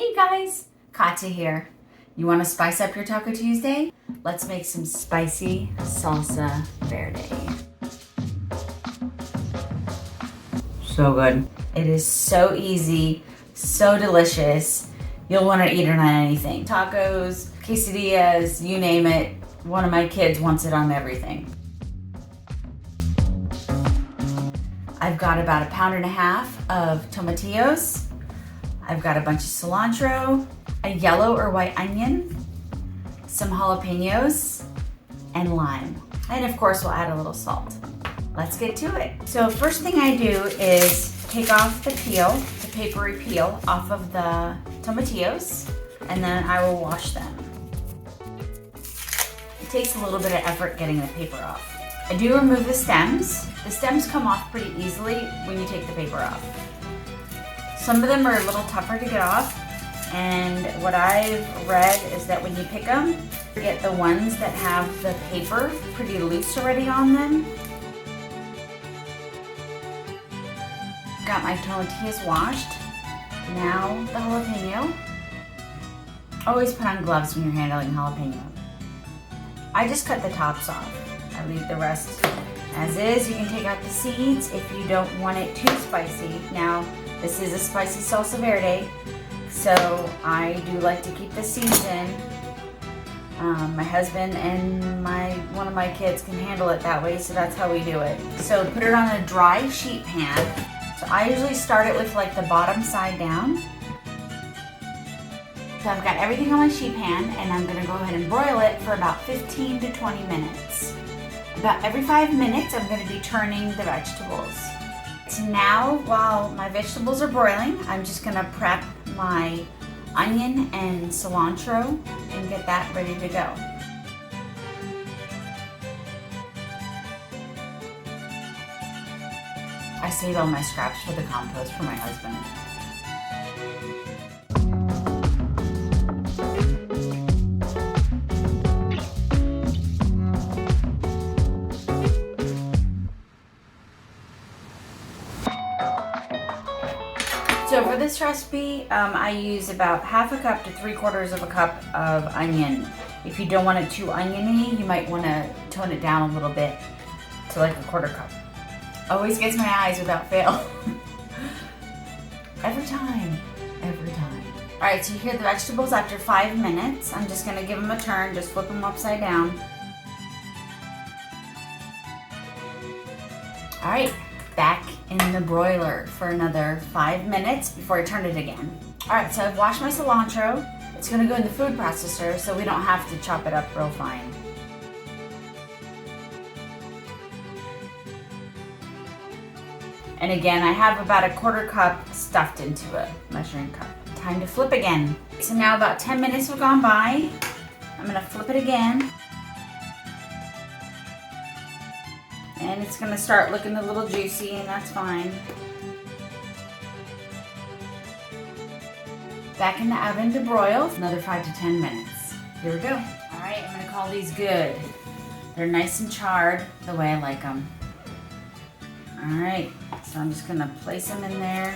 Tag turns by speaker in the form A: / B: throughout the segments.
A: Hey guys, Katya here. You want to spice up your Taco Tuesday? Let's make some spicy salsa verde. So good. It is so easy, so delicious. You'll want to eat it on anything. Tacos, quesadillas, you name it. One of my kids wants it on everything. I've got about 1.5 pounds of tomatillos. I've got a bunch of cilantro, a yellow or white onion, some jalapenos, and lime. And of course, we'll add a little salt. Let's get to it. So first thing I do is take off the peel, the papery peel off of the tomatillos, and then I will wash them. It takes a little bit of effort getting the paper off. I do remove the stems. The stems come off pretty easily when you take the paper off. Some of them are a little tougher to get off, and what I've read is that when you pick them, you get the ones that have the paper pretty loose already on them. Got my tomatillos washed. Now the jalapeno. Always put on gloves when you're handling jalapeno. I just cut the tops off. I leave the rest as is. You can take out the seeds if you don't want it too spicy. Now, this is a spicy salsa verde, so I do like to keep the seeds in. My husband and one of my kids can handle it that way, so that's how we do it. So put it on a dry sheet pan. So I usually start it with like the bottom side down. So I've got everything on my sheet pan, and I'm gonna go ahead and broil it for about 15 to 20 minutes. About every 5 minutes, I'm gonna be turning the vegetables. So now, while my vegetables are broiling, I'm just gonna prep my onion and cilantro and get that ready to go. I saved all my scraps for the compost for my husband. So for this recipe, I use about 1/2 cup to 3/4 cup of onion. If you don't want it too oniony, you might want to tone it down a little bit to like 1/4 cup. Always gets my eyes without fail. Every time. All right, so here are the vegetables after 5 minutes. I'm just gonna give them a turn, just flip them upside down. All right, back in the broiler for another 5 minutes before I turn it again. All right, so I've washed my cilantro. It's gonna go in the food processor so we don't have to chop it up real fine. And again, I have about 1/4 cup stuffed into a measuring cup. Time to flip again. So now about 10 minutes have gone by. I'm gonna flip it again. And it's gonna start looking a little juicy, and that's fine. Back in the oven to broil, another 5 to 10 minutes. Here we go. All right, I'm gonna call these good. They're nice and charred the way I like them. All right, so I'm just gonna place them in there.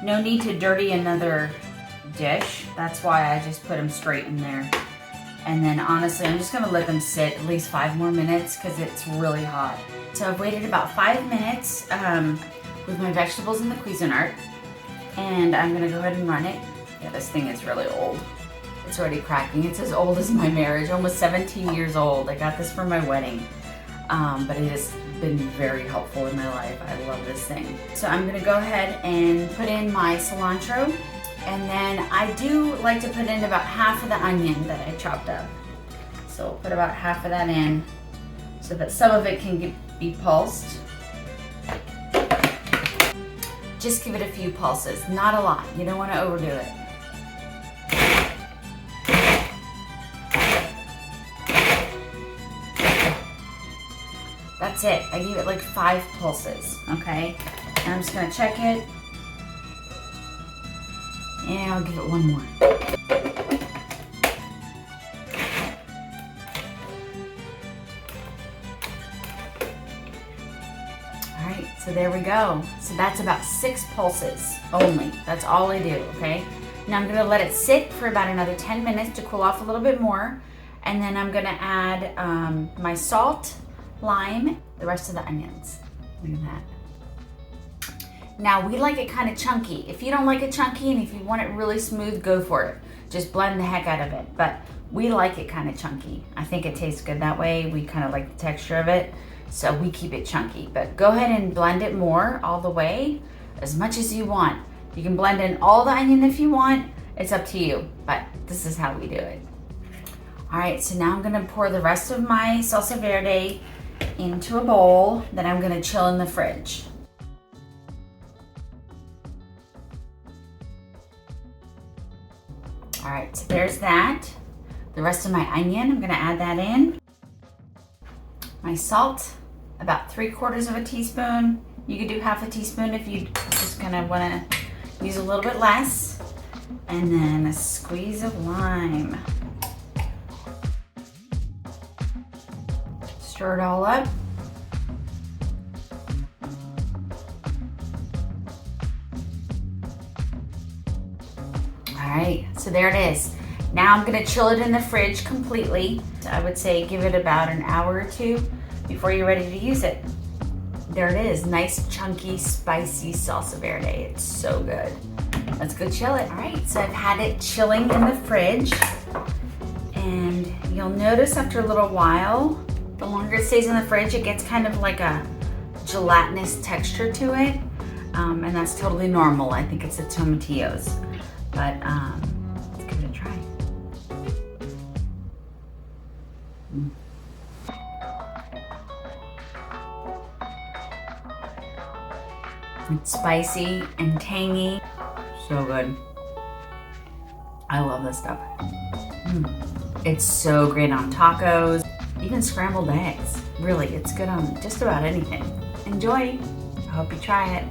A: No need to dirty another dish. That's why I just put them straight in there. And then honestly, I'm just gonna let them sit at least 5 more minutes because it's really hot. So I've waited about 5 minutes with my vegetables in the Cuisinart, and I'm gonna go ahead and run it. Yeah, this thing is really old. It's already cracking. It's as old as my marriage, almost 17 years old. I got this for my wedding, but it has been very helpful in my life. I love this thing. So I'm gonna go ahead and put in my cilantro. And then I do like to put in about 1/2 of the onion that I chopped up. So I'll put about 1/2 of that in so that some of it can be pulsed. Just give it a few pulses, not a lot. You don't want to overdo it. That's it. I gave it like 5 pulses, okay? And I'm just gonna check it. And I'll give it 1 more. All right, So there we go. So that's about 6 pulses only. That's all I do, okay? Now I'm gonna let it sit for about another 10 minutes to cool off a little bit more. And then I'm gonna add my salt, lime, the rest of the onions. Look at that. Now we like it kind of chunky. If you don't like it chunky and if you want it really smooth, go for it. Just blend the heck out of it. But we like it kind of chunky. I think it tastes good that way. We kind of like the texture of it, so we keep it chunky. But go ahead and blend it more all the way, as much as you want. You can blend in all the onion if you want. It's up to you, but this is how we do it. All right, so now I'm gonna pour the rest of my salsa verde into a bowl that I'm gonna chill in the fridge. All right, so there's that. The rest of my onion, I'm gonna add that in. My salt, about 3/4 of a teaspoon. You could do half a teaspoon if you just kind of wanna use a little bit less. And then a squeeze of lime. Stir it all up. All right, so there it is. Now I'm gonna chill it in the fridge completely. I would say give it about an hour or two before you're ready to use it. There it is, nice chunky spicy salsa verde. It's so good. Let's go chill it. All right, so I've had it chilling in the fridge, and you'll notice after a little while, the longer it stays in the fridge, it gets kind of like a gelatinous texture to it, and that's totally normal. I think it's the tomatillos, but let's give it a try. It's spicy and tangy. So good. I love this stuff. It's so great on tacos, even scrambled eggs. Really, it's good on just about anything. Enjoy. I hope you try it.